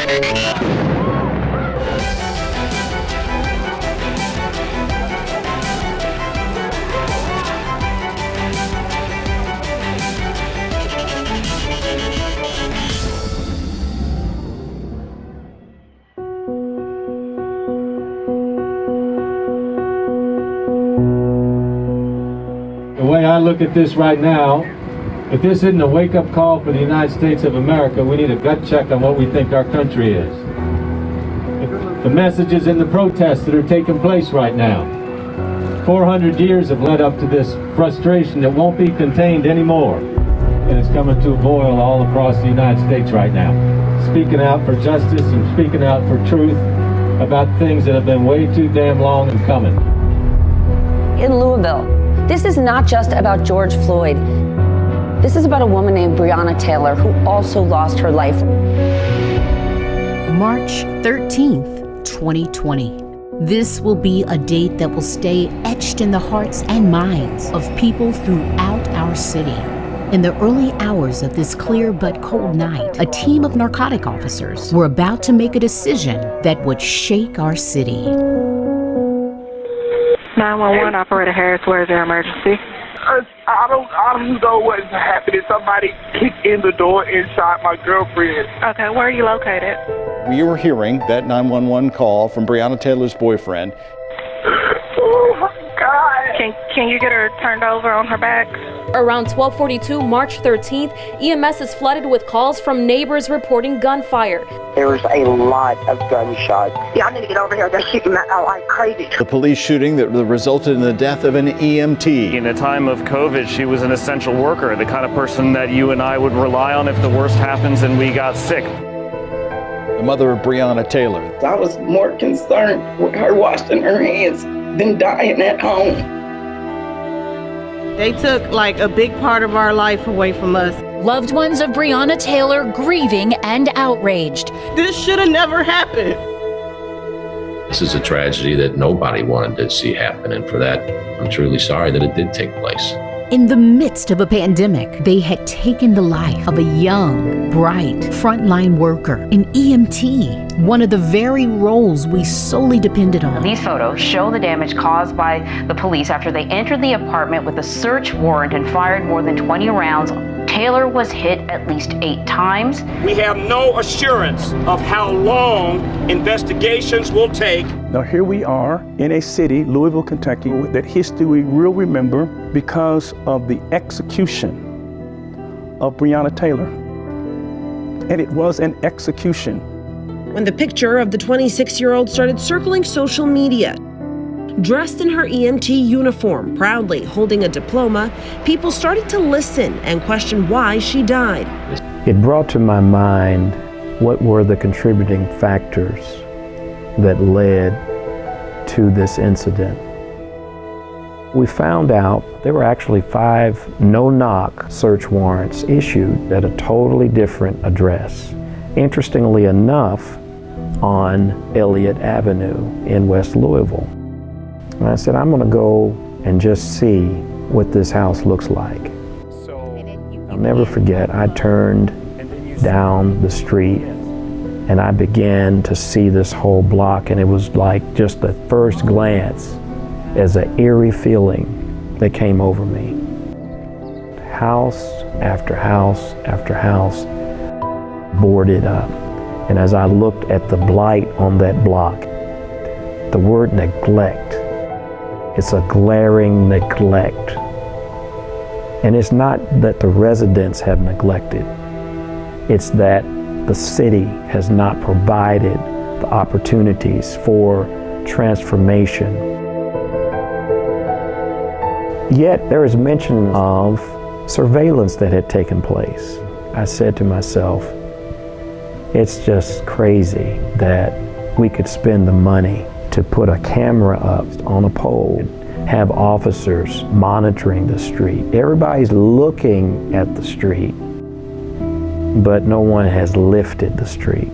The way I look at this right now, if this isn't a wake-up call for the United States of America, we need a gut check on what we think our country is. The messages in the protests that are taking place right now. 400 years have led up to this frustration that won't be contained anymore. And it's coming to a boil all across the United States right now. Speaking out for justice and speaking out for truth about things that have been way too damn long in coming. In Louisville, this is not just about George Floyd. This is about a woman named Breonna Taylor who also lost her life. March 13th, 2020. This will be a date that will stay etched in the hearts and minds of people throughout our city. In the early hours of this clear but cold night, a team of narcotic officers were about to make a decision that would shake our city. 911, Operator Harris, where is your emergency? I don't know what's happening. Somebody kicked in the door inside my girlfriend. Okay, where are you located? We were hearing that 911 call from Breonna Taylor's boyfriend. Oh my God. Can you get her turned over on her back? Around 12:42, March 13th, EMS is flooded with calls from neighbors reporting gunfire. There was a lot of gunshots. Y'all need to get over here. They're shooting out like crazy. The police shooting that resulted in the death of an EMT. In a time of COVID, she was an essential worker, the kind of person that you and I would rely on if the worst happens and we got sick. The mother of Breonna Taylor. I was more concerned with her washing her hands than dying at home. They took like a big part of our life away from us. Loved ones of Breonna Taylor grieving and outraged. This should have never happened. This is a tragedy that nobody wanted to see happen, and for that, I'm truly sorry that it did take place. In the midst of a pandemic, they had taken the life of a young, bright, frontline worker, an EMT, one of the very roles we solely depended on. These photos show the damage caused by the police after they entered the apartment with a search warrant and fired more than 20 rounds. Taylor was hit at least 8 times. We have no assurance of how long investigations will take. Now here we are in a city, Louisville, Kentucky, that history we will remember because of the execution of Breonna Taylor. And it was an execution. When the picture of the 26-year-old started circling social media, dressed in her EMT uniform, proudly holding a diploma, people started to listen and question why she died. It brought to my mind what were the contributing factors that led to this incident. We found out there were actually 5 no-knock search warrants issued at a totally different address. Interestingly enough, on Elliott Avenue in West Louisville. And I said, I'm gonna go and just see what this house looks like. I'll never forget, I turned down the street and I began to see this whole block, and it was like just the first glance as an eerie feeling that came over me. House after house after house boarded up. And as I looked at the blight on that block, the word neglect, it's a glaring neglect. And it's not that the residents have neglected, it's that the city has not provided the opportunities for transformation. Yet there is mention of surveillance that had taken place. I said to myself, it's just crazy that we could spend the money to put a camera up on a pole, have officers monitoring the street. Everybody's looking at the street, but no one has lifted the street.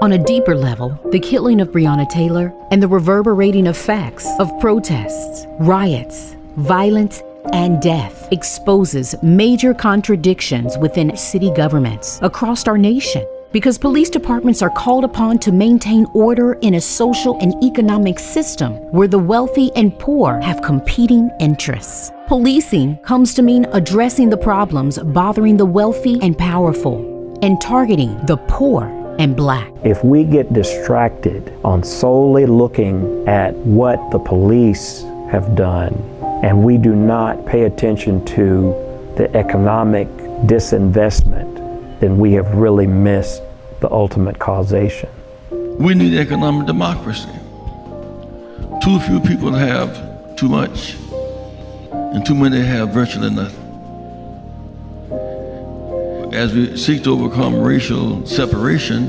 On a deeper level, the killing of Breonna Taylor and the reverberating effects of protests, riots, violence, and death exposes major contradictions within city governments across our nation, because police departments are called upon to maintain order in a social and economic system where the wealthy and poor have competing interests. Policing comes to mean addressing the problems bothering the wealthy and powerful and targeting the poor and Black. If we get distracted on solely looking at what the police have done, and we do not pay attention to the economic disinvestment, then we have really missed the ultimate causation. We need economic democracy. Too few people have too much, and too many have virtually nothing. As we seek to overcome racial separation,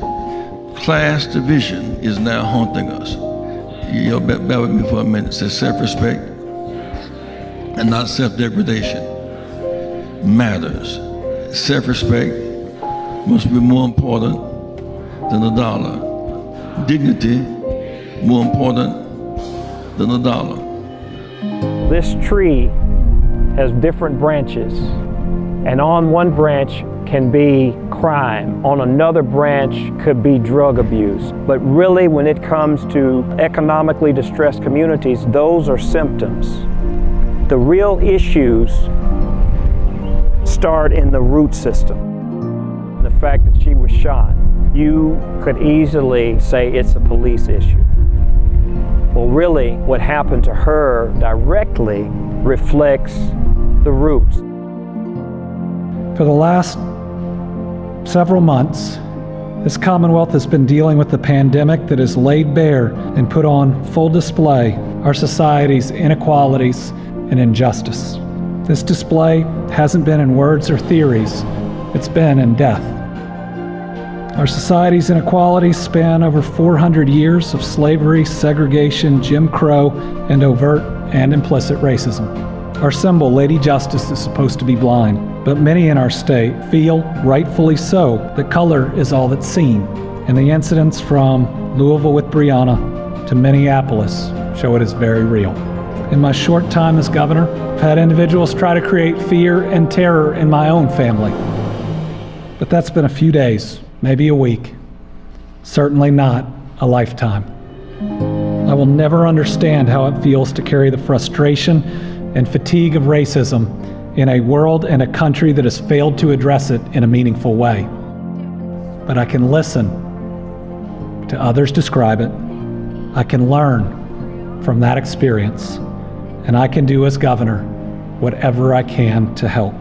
class division is now haunting us. You'll bear with me for a minute. It says self-respect and not self-degradation matters. Self-respect must be more important than a dollar. Dignity more important than a dollar. This tree has different branches, and on one branch can be crime, on another branch could be drug abuse. But really, when it comes to economically distressed communities, those are symptoms. The real issues start in the root system. The fact that she was shot, you could easily say it's a police issue. Well, really, what happened to her directly reflects the roots. For the last several months, this Commonwealth has been dealing with the pandemic that has laid bare and put on full display our society's inequalities and injustice. This display hasn't been in words or theories, it's been in death. Our society's inequalities span over 400 years of slavery, segregation, Jim Crow, and overt and implicit racism. Our symbol, Lady Justice, is supposed to be blind, but many in our state feel, rightfully so, that color is all that's seen. And the incidents from Louisville with Breonna to Minneapolis show it is very real. In my short time as governor, I've had individuals try to create fear and terror in my own family. But that's been a few days, maybe a week, certainly not a lifetime. I will never understand how it feels to carry the frustration and fatigue of racism in a world and a country that has failed to address it in a meaningful way. But I can listen to others describe it. I can learn from that experience, and I can do as governor whatever I can to help.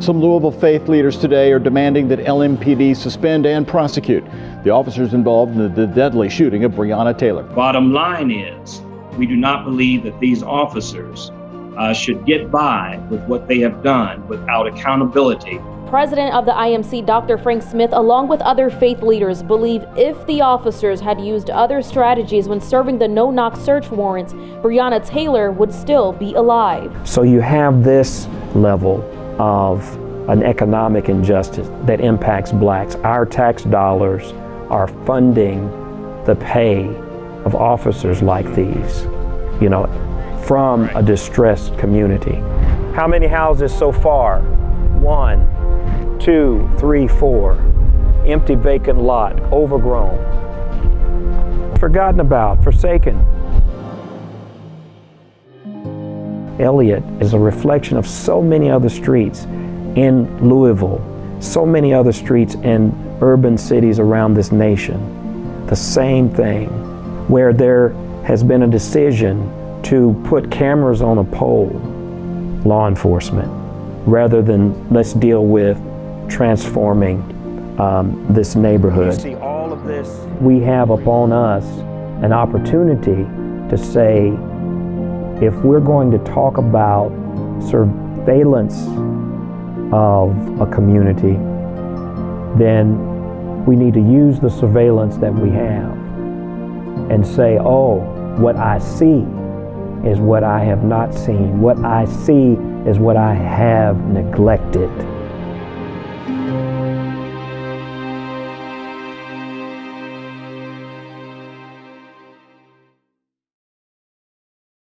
Some Louisville faith leaders today are demanding that LMPD suspend and prosecute the officers involved in the deadly shooting of Breonna Taylor. Bottom line is, we do not believe that these officers should get by with what they have done without accountability. President of the IMC, Dr. Frank Smith, along with other faith leaders, believe if the officers had used other strategies when serving the no-knock search warrants, Breonna Taylor would still be alive. So you have this level of an economic injustice that impacts Blacks. Our tax dollars are funding the pay of officers like these, you know, from a distressed community. How many houses so far? 1, 2, 3, 4. Empty, vacant lot, overgrown. Forgotten about, forsaken. Elliott is a reflection of so many other streets in Louisville, so many other streets in urban cities around this nation. The same thing, where there has been a decision to put cameras on a pole, law enforcement, rather than let's deal with transforming this neighborhood. You see all of this. We have upon us an opportunity to say, if we're going to talk about surveillance of a community, then we need to use the surveillance that we have and say, oh, what I see is what I have not seen. What I see is what I have neglected.